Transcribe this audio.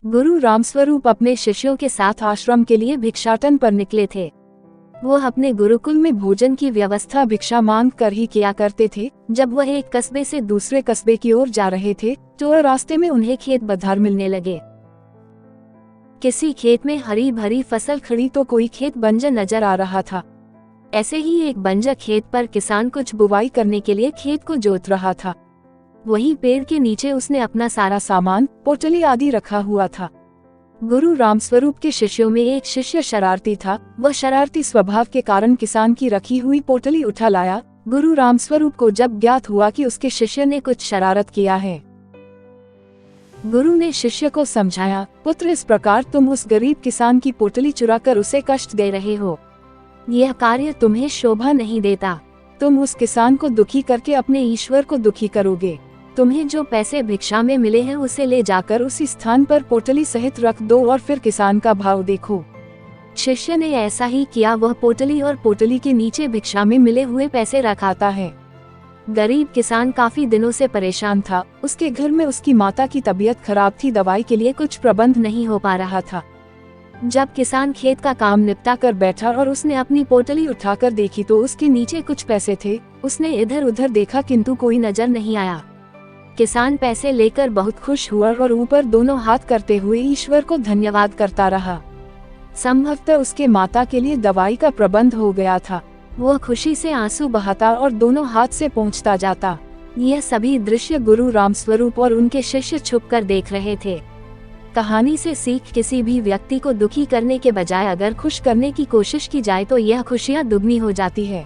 गुरु रामस्वरूप अपने शिष्यों के साथ आश्रम के लिए भिक्षाटन पर निकले थे। वो अपने गुरुकुल में भोजन की व्यवस्था भिक्षा मांग कर ही किया करते थे। जब वह एक कस्बे से दूसरे कस्बे की ओर जा रहे थे तो रास्ते में उन्हें खेत बधार मिलने लगे। किसी खेत में हरी भरी फसल खड़ी तो कोई खेत बंजर नजर आ रहा था। ऐसे ही एक बंजर खेत पर किसान कुछ बुवाई करने के लिए खेत को जोत रहा था। वहीं पेड़ के नीचे उसने अपना सारा सामान, पोटली आदि रखा हुआ था। गुरु रामस्वरूप के शिष्यों में एक शिष्य शरारती था। वह शरारती स्वभाव के कारण किसान की रखी हुई पोटली उठा लाया। गुरु रामस्वरूप को जब ज्ञात हुआ कि उसके शिष्य ने कुछ शरारत किया है, गुरु ने शिष्य को समझाया, पुत्र, इस प्रकार तुम उस गरीब किसान की पोटली चुराकर उसे कष्ट दे रहे हो। यह कार्य तुम्हें शोभा नहीं देता। तुम उस किसान को दुखी करके अपने ईश्वर को दुखी करोगे। तुम्हें जो पैसे भिक्षा में मिले हैं उसे ले जाकर उसी स्थान पर पोटली सहित रख दो और फिर किसान का भाव देखो। शिष्य ने ऐसा ही किया। वह पोटली और पोटली के नीचे भिक्षा में मिले हुए पैसे रखाता है। गरीब किसान काफी दिनों से परेशान था। उसके घर में उसकी माता की तबीयत खराब थी। दवाई के लिए कुछ प्रबंध नहीं हो पा रहा था। जब किसान खेत का काम निपटा कर बैठा और उसने अपनी पोटली उठाकर देखी तो उसके नीचे कुछ पैसे थे। उसने इधर उधर देखा किंतु कोई नजर नहीं आया। किसान पैसे लेकर बहुत खुश हुआ और ऊपर दोनों हाथ करते हुए ईश्वर को धन्यवाद करता रहा। संभवतः उसके माता के लिए दवाई का प्रबंध हो गया था। वह खुशी से आंसू बहाता और दोनों हाथ से पहुंचता जाता। यह सभी दृश्य गुरु रामस्वरूप और उनके शिष्य छुपकर देख रहे थे। कहानी से सीख, किसी भी व्यक्ति को दुखी करने के बजाय अगर खुश करने की कोशिश की जाए तो यह खुशियां दुगनी हो जाती है।